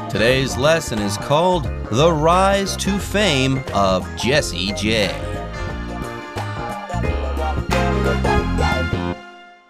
Today's lesson is called The Rise to Fame of Jessie J.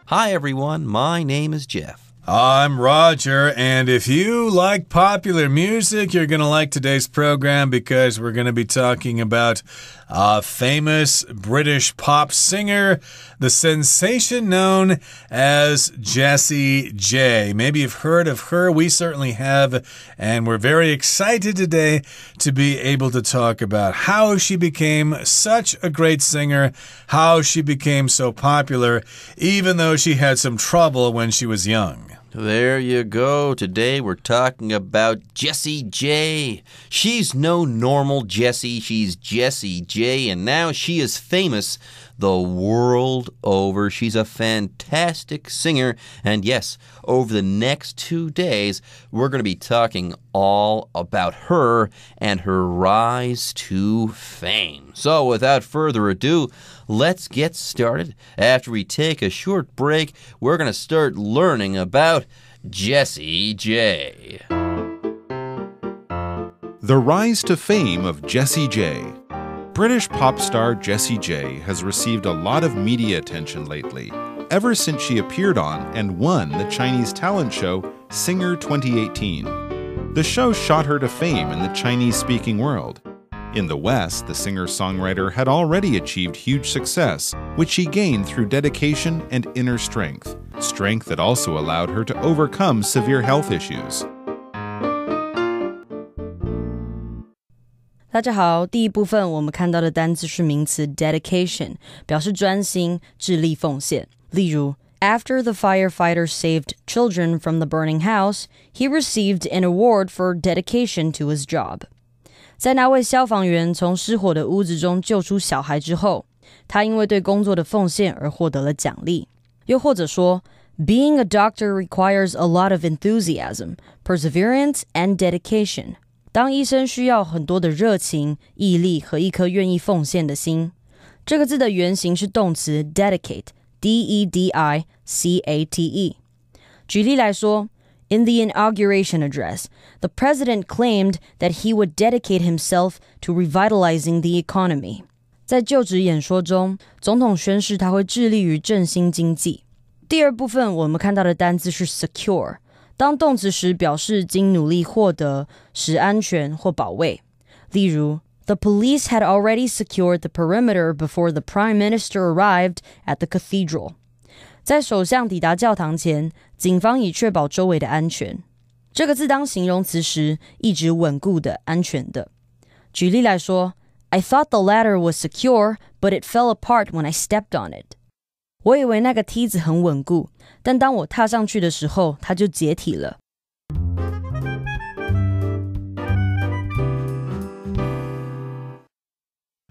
Hi everyone, my name is Jeff. I'm Roger, and if you like popular music, you're going to like today's program because we're going to be talking about a famous British pop singer, the sensation known as Jessie J. Maybe you've heard of her. We certainly have, and we're very excited today to be able to talk about how she became such a great singer, how she became so popular, even though she had some trouble when she was young. There you go. Today we're talking about Jessie J. She's no normal Jessie. She's Jessie J, and now she is famous the world over. She's a fantastic singer. And yes, over the next 2 days, we're going to be talking all about her and her rise to fame. So without further ado, let's get started. After we take a short break, we're going to start learning about Jessie J. The rise to fame of Jessie J. British pop star Jessie J has received a lot of media attention lately, ever since she appeared on and won the Chinese talent show Singer 2018. The show shot her to fame in the Chinese-speaking world. In the West, the singer-songwriter had already achieved huge success, which she gained through dedication and inner strength that also allowed her to overcome severe health issues. 大家好，第一部分我们看到的单字是名词 dedication， 表示专心、致力奉献。例如 After the firefighter saved children from the burning house, he received an award for dedication to his job. 在那位消防员从失火的屋子中救出小孩之后，他因为对工作的奉献而获得了奖励。又或者说 Being a doctor requires a lot of enthusiasm, perseverance, and dedication. 当医生需要很多的热情、毅力和一颗愿意奉献的心。这个字的原型是动词 dedicate, D-E-D-I-C-A-T-E. 举例来说 In the inauguration address, the president claimed that he would dedicate himself to revitalizing the economy. 在就职演说中，总统宣誓他会致力于振兴经济。第二部分我们看到的单字是 secure。当动词时表示经努力获得，使安全或保卫。例如 The police had already secured the perimeter before the prime minister arrived at the cathedral. 在首相抵达教堂前，警方已确保周围的安全。这个字当形容词时，意指稳固的、安全的。举例来说 I thought the ladder was secure, but it fell apart when I stepped on it. 我以为那个梯子很稳固，但当我踏上去的时候，它就解体了。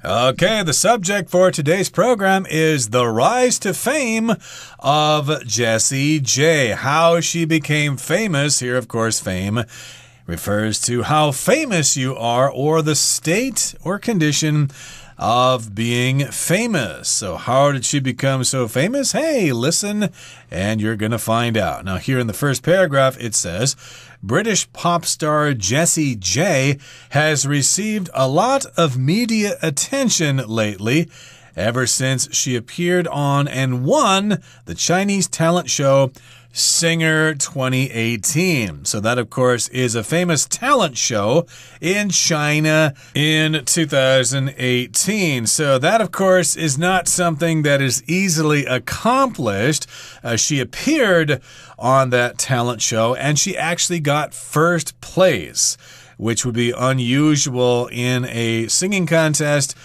Okay, the subject for today's program is the rise to fame of Jessie J. How she became famous. Here, of course, fame refers to how famous you are or the state or condition of being famous. So how did she become so famous? Hey, listen, and you're going to find out. Now, here in the first paragraph, it says, British pop star Jessie J has received a lot of media attention lately, ever since she appeared on and won the Chinese talent show Singer 2018. So that, of course, is a famous talent show in China in 2018. So that, of course, is not something that is easily accomplished. She appeared on that talent show, and she actually got first place, which would be unusual in a singing contest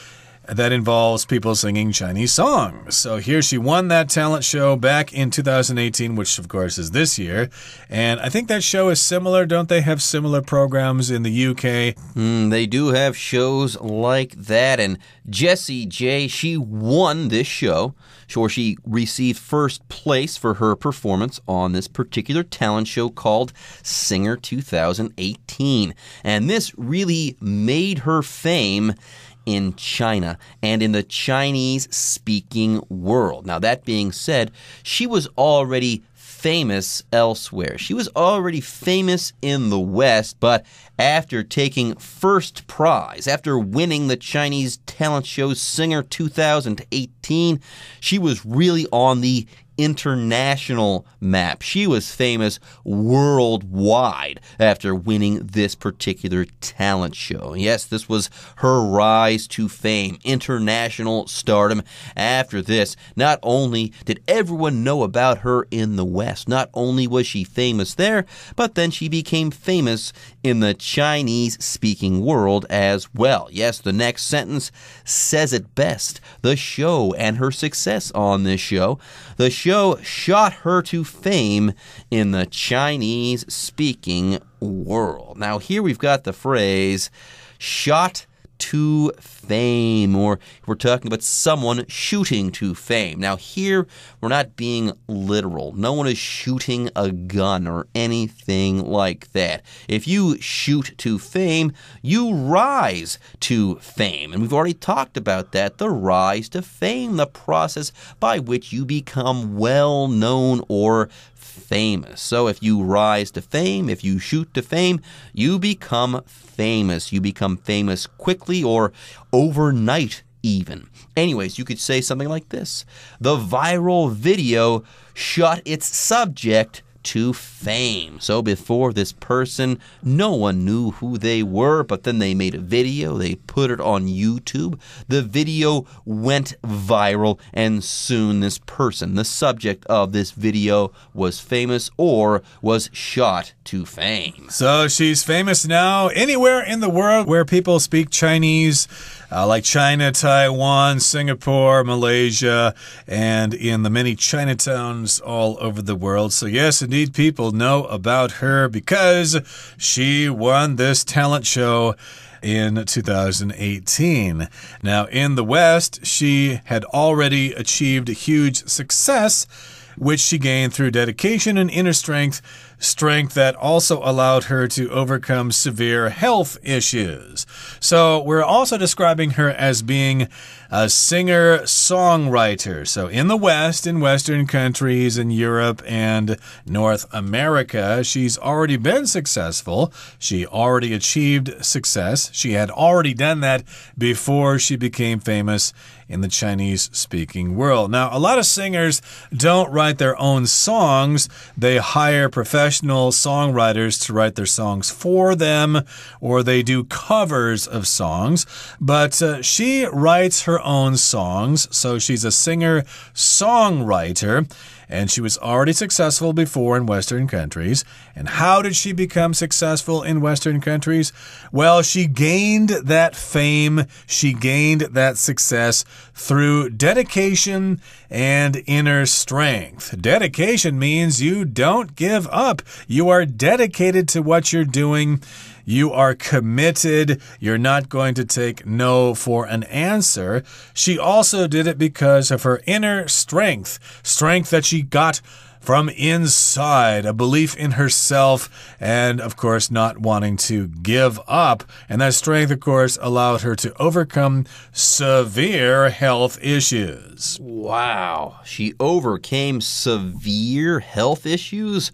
that involves people singing Chinese songs. So here she won that talent show back in 2018, which of course is this year. And I think that show is similar. Don't they have similar programs in the UK? They do have shows like that. And Jessie J, she won this show. Sure, she received first place for her performance on this particular talent show called Singer 2018. And this really made her fame in China and in the Chinese-speaking world. Now, that being said, she was already famous elsewhere. She was already famous in the West, but after taking first prize, after winning the Chinese talent show Singer 2018, she was really on the international map. She was famous worldwide after winning this particular talent show. Yes, this was her rise to fame, international stardom. After this, not only did everyone know about her in the West, not only was she famous there, but then she became famous in the Chinese-speaking world as well. Yes, the next sentence says it best. The show and her success on this show. The show shot her to fame in the Chinese-speaking world. Now, here we've got the phrase, shot to fame, or we're talking about someone shooting to fame. Now, here we're not being literal. No one is shooting a gun or anything like that. If you shoot to fame, you rise to fame. And we've already talked about that, the rise to fame, the process by which you become well-known or famous. So if you rise to fame, if you shoot to fame, you become famous. You become famous quickly or overnight even. Anyways, you could say something like this. The viral video shot its subject to fame. So before this person, no one knew who they were, but then they made a video, they put it on YouTube. The video went viral, and soon this person, the subject of this video, was famous or was shot to fame. So she's famous now anywhere in the world where people speak Chinese, like China, Taiwan, Singapore, Malaysia, and in the many Chinatowns all over the world. So yes, indeed, people know about her because she won this talent show in 2018. Now, in the West, she had already achieved huge success, which she gained through dedication and inner strength that also allowed her to overcome severe health issues. So we're also describing her as being a singer-songwriter. So in the West, in Western countries, in Europe and North America, she's already been successful. She already achieved success. She had already done that before she became famous in the Chinese-speaking world. Now, a lot of singers don't write their own songs. They hire professional songwriters to write their songs for them, or they do covers of songs. But she writes her own songs, so she's a singer-songwriter. And she was already successful before in Western countries. And how did she become successful in Western countries? Well, she gained that fame, she gained that success through dedication and inner strength. Dedication means you don't give up. You are dedicated to what you're doing. You are committed. You're not going to take no for an answer. She also did it because of her inner strength that she got from inside, a belief in herself, and, of course, not wanting to give up. And that strength, of course, allowed her to overcome severe health issues. Wow, she overcame severe health issues?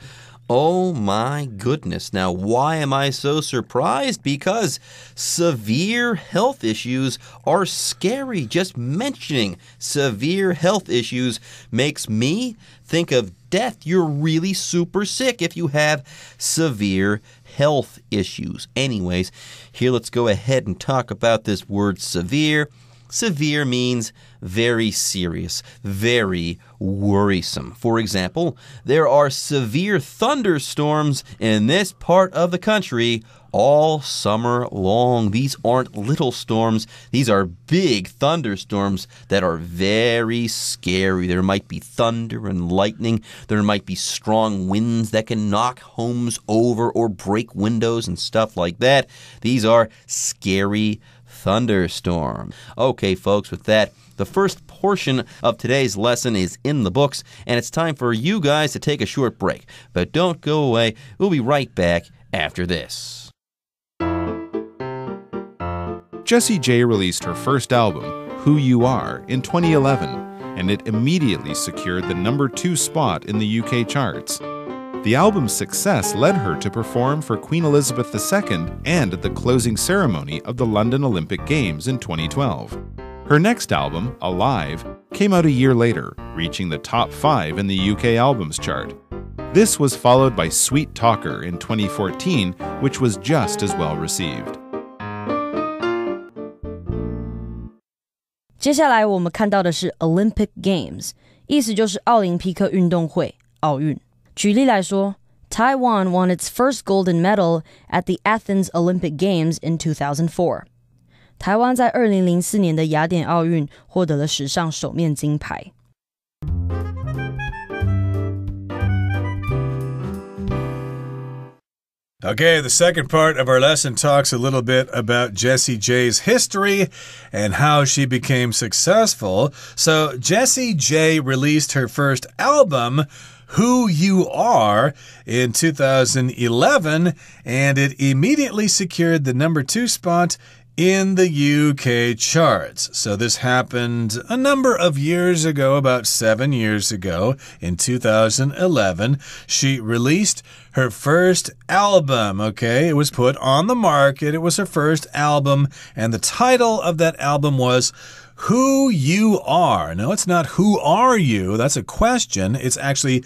Oh my goodness. Now, why am I so surprised? Because severe health issues are scary. Just mentioning severe health issues makes me think of death. You're really super sick if you have severe health issues. Anyways, here let's go ahead and talk about this word severe. Severe means very serious, very worrisome. For example, there are severe thunderstorms in this part of the country all summer long. These aren't little storms. These are big thunderstorms that are very scary. There might be thunder and lightning. There might be strong winds that can knock homes over or break windows and stuff like that. These are scary thunderstorms. Okay, folks, with that, the first portion of today's lesson is in the books, and it's time for you guys to take a short break. But don't go away. We'll be right back after this. Jessie J released her first album, Who You Are, in 2011, and it immediately secured the #2 spot in the UK charts. The album's success led her to perform for Queen Elizabeth II and at the closing ceremony of the London Olympic Games in 2012. Her next album, Alive, came out a year later, reaching the top 5 in the UK albums chart. This was followed by Sweet Talker in 2014, which was just as well received. 接下来我们看到的是 Olympic Games， 意思就是奥林匹克运动会，奥运。举例来说 Taiwan won its first golden medal at the Athens Olympic Games in 2004. 台湾在2004年的雅典奥运获得了史上首面金牌。Okay, the second part of our lesson talks a little bit about Jessie J's history and how she became successful. So, Jessie J released her first album, Who You Are, in 2011, and it immediately secured the #2 spot in the UK charts. So this happened a number of years ago, about 7 years ago, in 2011. She released her first album, okay? It was put on the market. It was her first album, and the title of that album was Who You Are. No, it's not who are you? That's a question. It's actually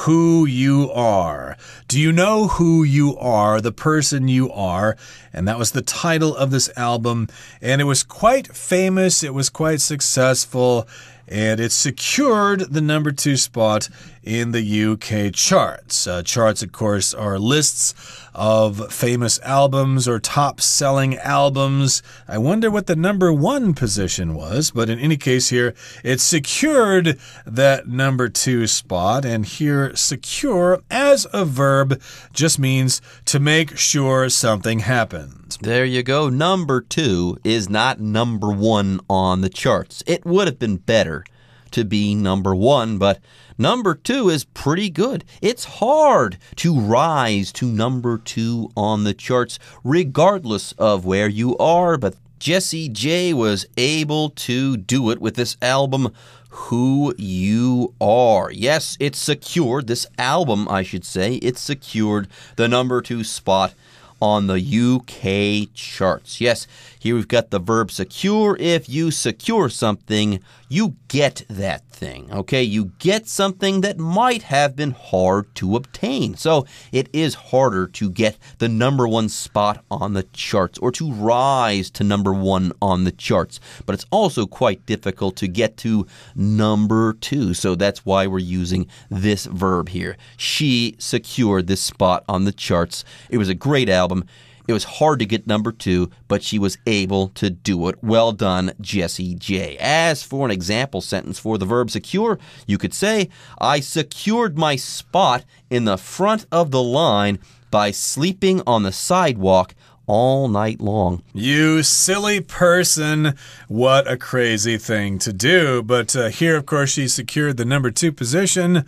who you are. Do you know who you are, the person you are? And that was the title of this album. And it was quite famous. It was quite successful. And it secured the #2 spot in the UK charts. Charts, of course, are lists of famous albums or top-selling albums. I wonder what the #1 position was, but in any case here, it secured that #2 spot. And here, secure as a verb just means to make sure something happened. There you go. #2 is not #1 on the charts. It would have been better to be #1, but #2 is pretty good. It's hard to rise to #2 on the charts, regardless of where you are, but Jessie J was able to do it with this album, Who You Are. Yes, it secured, this album, I should say, it secured the #2 spot on the UK charts. Yes, here we've got the verb secure. If you secure something, you get that thing, okay? You get something that might have been hard to obtain. So it is harder to get the #1 spot on the charts or to rise to #1 on the charts. But it's also quite difficult to get to #2. So that's why we're using this verb here. She secured this spot on the charts. It was a great album. It was hard to get #2, but she was able to do it. Well done, Jessie J. As for an example sentence for the verb secure, you could say, I secured my spot in the front of the line by sleeping on the sidewalk all night long. You silly person. What a crazy thing to do. But here, of course, she secured the #2 position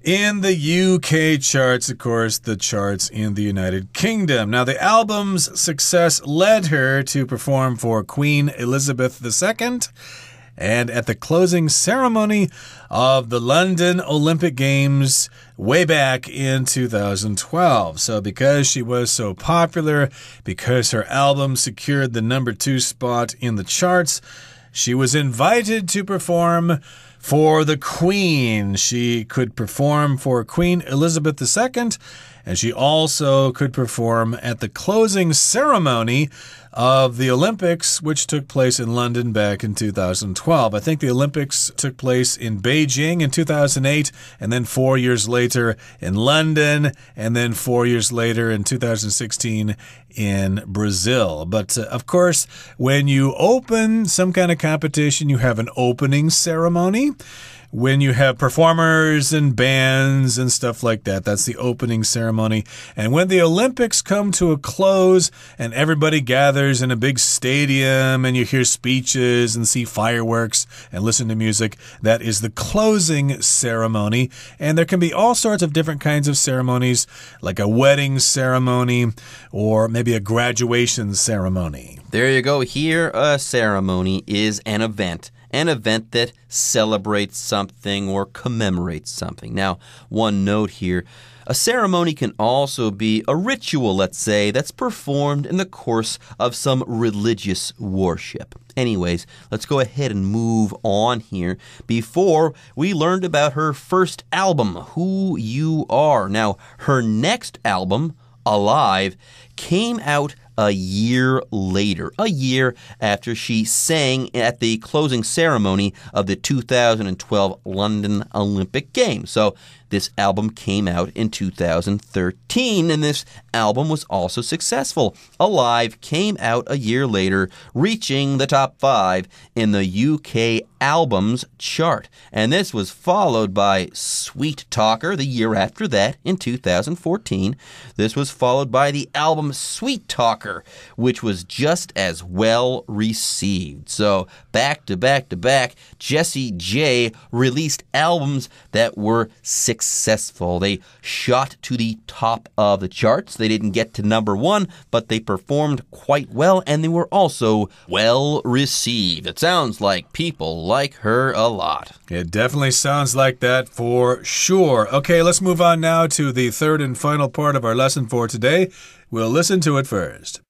in the UK charts, of course, the charts in the United Kingdom. Now, the album's success led her to perform for Queen Elizabeth II and at the closing ceremony of the London Olympic Games way back in 2012. So because she was so popular, because her album secured the #2 spot in the charts, she was invited to perform for the Queen. She could perform for Queen Elizabeth II, and she also could perform at the closing ceremony of the Olympics, which took place in London back in 2012. I think the Olympics took place in Beijing in 2008, and then 4 years later in London, and then 4 years later in 2016 in Brazil. But of course, when you open some kind of competition, you have an opening ceremony. When you have performers and bands and stuff like that, that's the opening ceremony. And when the Olympics come to a close and everybody gathers in a big stadium and you hear speeches and see fireworks and listen to music, that is the closing ceremony. And there can be all sorts of different kinds of ceremonies, like a wedding ceremony or maybe a graduation ceremony. There you go. Here, a ceremony is an event. an event that celebrates something or commemorates something. Now, one note here. A ceremony can also be a ritual, let's say, that's performed in the course of some religious worship. Anyways, let's go ahead and move on here. Before, we learned about her first album, Who You Are. Now, her next album, Alive, came out a year later, a year after she sang at the closing ceremony of the 2012 London Olympic Games. So this album came out in 2013, and this album was also successful. Alive came out a year later, reaching the top 5 in the UK albums chart. And this was followed by Sweet Talker the year after that in 2014. This was followed by the album Sweet Talker, which was just as well received. So back to back to back, Jessie J released albums that were successful. They shot to the top of the charts. They didn't get to number 1, but they performed quite well, and they were also well received. It sounds like people like her a lot. It definitely sounds like that for sure. Okay, let's move on now to the third and final part of our lesson for today. We'll listen to it first.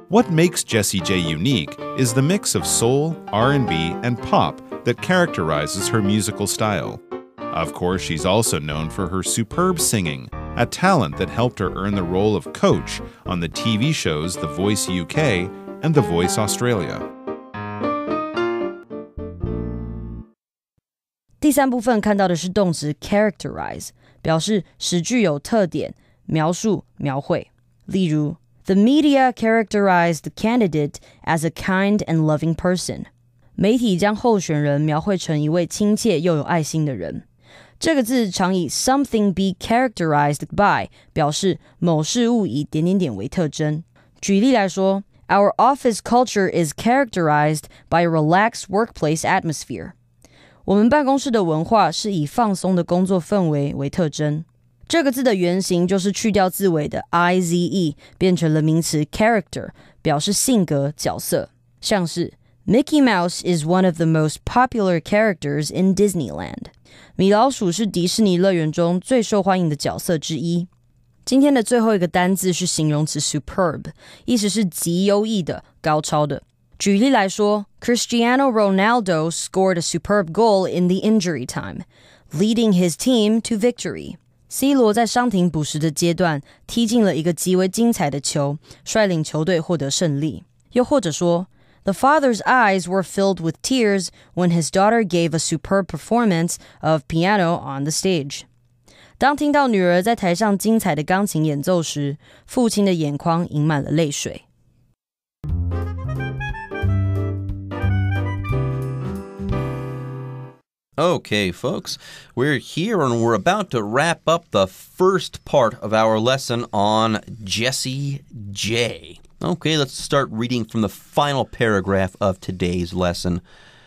What makes Jessie J unique is the mix of soul, R&B, and pop that characterizes her musical style. Of course, she's also known for her superb singing, a talent that helped her earn the role of coach on the TV shows The Voice UK and The Voice Australia. 第三部分看到的是动词 characterize， 表示使具有特点，描述、描绘。例如 The media characterized the candidate as a kind and loving person. 媒体将候选人描绘成一位亲切又有爱心的人。这个字常以 something be characterized by 表示某事物以点点点为特征。举例来说 Our office culture is characterized by a relaxed workplace atmosphere. 我们办公室的文化是以放松的工作氛围为特征。这个字的原型就是去掉字尾的 ize 变成了名词 character 表示性格角色，像是 Mickey Mouse is one of the most popular characters in Disneyland. 米老鼠是迪士尼乐园中最受欢迎的角色之一。今天的最后一个单字是形容词 superb， 意思是极优异的、高超的。举例来说 Cristiano Ronaldo scored a superb goal in the injury time, leading his team to victory. C 罗在伤停补时的阶段踢进了一个极为精彩的球，率领球队获得胜利。又或者说 The father's eyes were filled with tears when his daughter gave a superb performance of piano on the stage. 当听到女儿在台上精彩的钢琴演奏时，父亲的眼眶盈满了泪水。Okay, folks, we're here and we're about to wrap up the first part of our lesson on Jessie J. Okay, let's start reading from the final paragraph of today's lesson.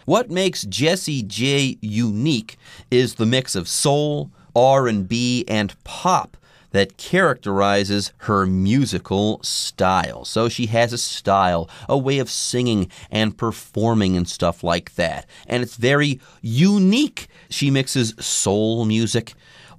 What makes Jessie J unique is the mix of soul, R&B, and pop that characterizes her musical style. So she has a style, a way of singing and performing and stuff like that. And it's very unique. She mixes soul music,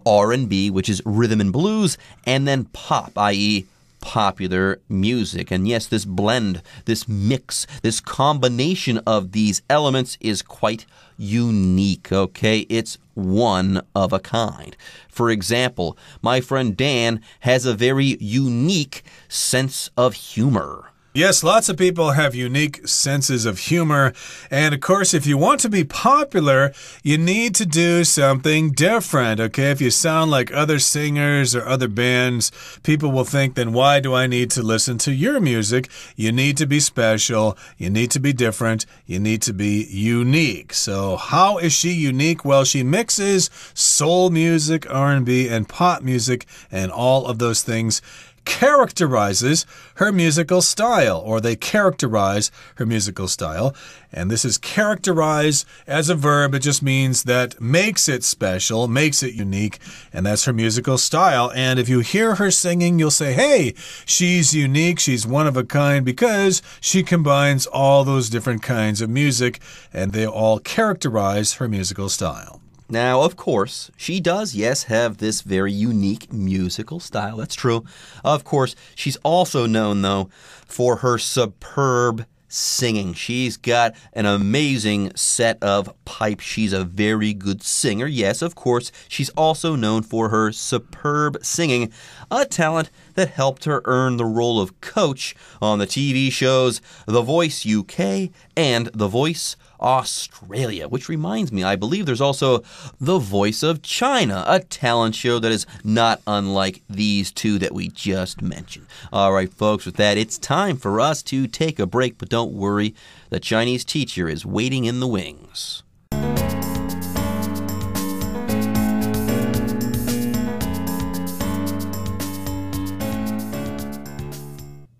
R&B, which is rhythm and blues, and then pop, i.e., popular music. And yes, this blend, this mix, this combination of these elements is quite unique, okay? It's one of a kind. For example, my friend Dan has a very unique sense of humor. Yes, lots of people have unique senses of humor. And of course, if you want to be popular, you need to do something different, okay? If you sound like other singers or other bands, people will think, then why do I need to listen to your music? You need to be special. You need to be different. You need to be unique. So how is she unique? Well, she mixes soul music, R&B, and pop music, and all of those things characterizes her musical style, or they characterize her musical style. And this is characterize as a verb. It just means that makes it special, makes it unique, and that's her musical style. And if you hear her singing, you'll say, hey, she's unique, she's one of a kind, because she combines all those different kinds of music, and they all characterize her musical style. Now, of course, she does, yes, have this very unique musical style. That's true. Of course, she's also known, though, for her superb singing. She's got an amazing set of pipes. She's a very good singer. Yes, of course, she's also known for her superb singing, a talent that helped her earn the role of coach on the TV shows The Voice UK and The Voice Australia, which reminds me, I believe there's also The Voice of China, a talent show that is not unlike these two that we just mentioned. All right, folks, with that, it's time for us to take a break, but don't worry, the Chinese teacher is waiting in the wings.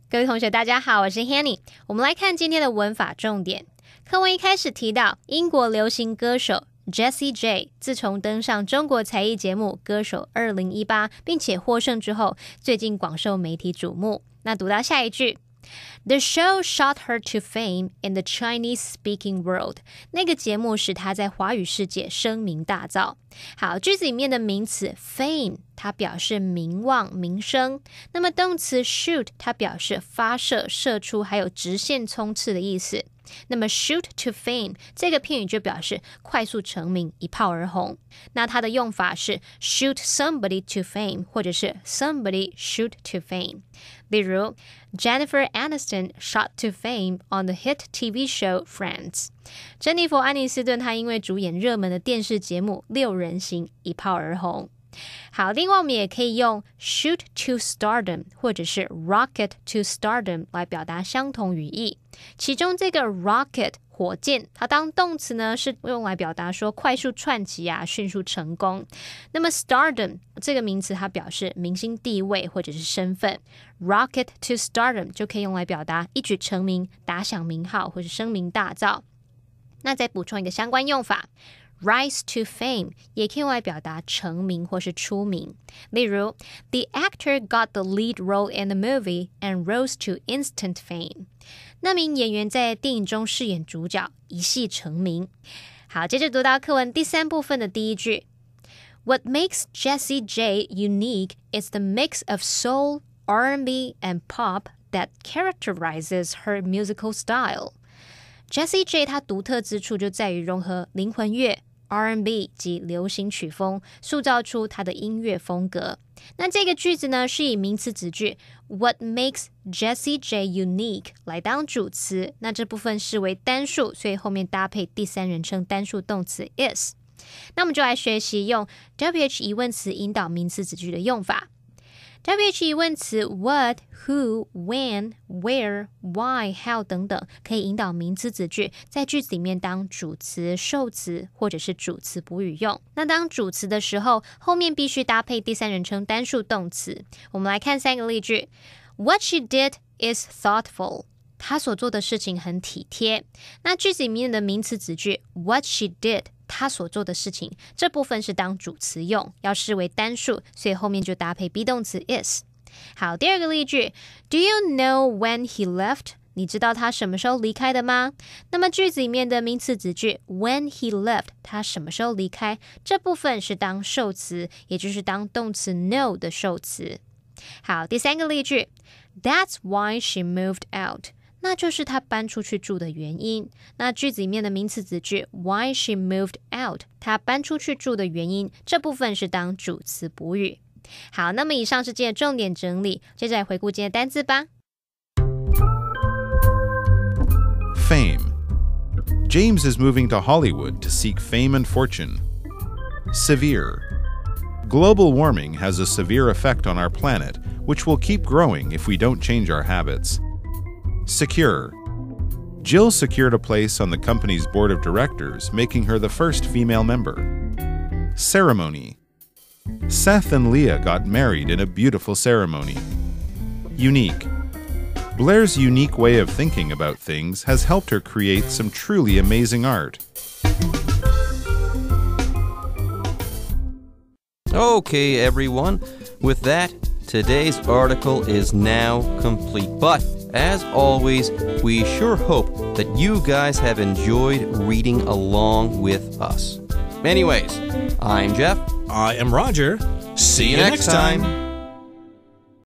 各位同学大家好，我是 Hanny。 我们来看今天的文法重点。课文一开始提到英国流行歌手 Jessie J 自从登上中国才艺节目歌手2018并且获胜之后，最近广受媒体瞩目。那读到下一句， The show shot her to fame in the Chinese-speaking world. 那个节目使她在华语世界声名大噪。好，句子里面的名词 fame 它表示名望、名声。那么动词 shoot 它表示发射、射出，还有直线冲刺的意思。那么 shoot to fame 这个片语就表示快速成名，一炮而红。那它的用法是 shoot somebody to fame 或者是 somebody shoot to fame。例如 Jennifer Aniston shot to fame on the hit TV show Friends。 珍妮佛·安妮斯顿她因为主演热门的电视节目六人行一炮而红。好，另外我们也可以用 shoot to stardom 或者是 rocket to stardom 来表达相同语义。其中这个 rocket 火箭，它当动词呢是用来表达说快速窜起啊，迅速成功。那么 stardom 这个名词它表示明星地位或者是身份， rocket to stardom 就可以用来表达一举成名、打响名号或是声名大噪。那再补充一个相关用法， rise to fame 也可以用来表达成名或是出名。例如 The actor got the lead role in the movie and rose to instant fame。 那名演员在电影中饰演主角，一戏成名。好，接着读到课文第三部分的第一句， What makes Jessie J unique is the mix of soul, R&B, and pop that characterizes her musical style。Jessie J 她独特之处就在于融合灵魂乐、R&B 及流行曲风，塑造出她的音乐风格。那这个句子呢，是以名词子句 What makes Jessie J unique 来当主词，那这部分视为单数，所以后面搭配第三人称单数动词 is。 那我们就来学习用 WH 疑问词引导名词子句的用法。WH 疑问词 what, who, when, where, why, how 等等，可以引导名词子句在句子里面当主词、受词或者是主词补语用。那当主词的时候，后面必须搭配第三人称单数动词。我们来看三个例句。 What she did is thoughtful。 她所做的事情很体贴。那句子里面的名词子句 what she did他所做的事情，这部分是当主词用，要视为单数，所以后面就搭配 be 动词 is。 好，第二个例句 Do you know when he left？ 你知道他什么时候离开的吗？那么句子里面的名词子句 when he left 他什么时候离开，这部分是当受词，也就是当动词 know 的受词。好，第三个例句 That's why she moved out，那就是她搬出去住的原因。那句子里面的名词子句 why she moved out 她搬出去住的原因，这部分是当主词补语。好，那么以上是今天的重点整理，接着来回顾今天的单字吧。 Fame. James is moving to Hollywood to seek fame and fortune. Severe. Global warming has a severe effect on our planet, which will keep growing if we don't change our habits. Secure. Jill secured a place on the company's board of directors, making her the first female member. Ceremony. Seth and Leah got married in a beautiful ceremony. unique. Blair's unique way of thinking about things has helped her create some truly amazing art. Okay, everyone. With that, today's article is now complete. But, as always, we sure hope that you guys have enjoyed reading along with us. Anyways, I'm Jeff. I am Roger. See you next time.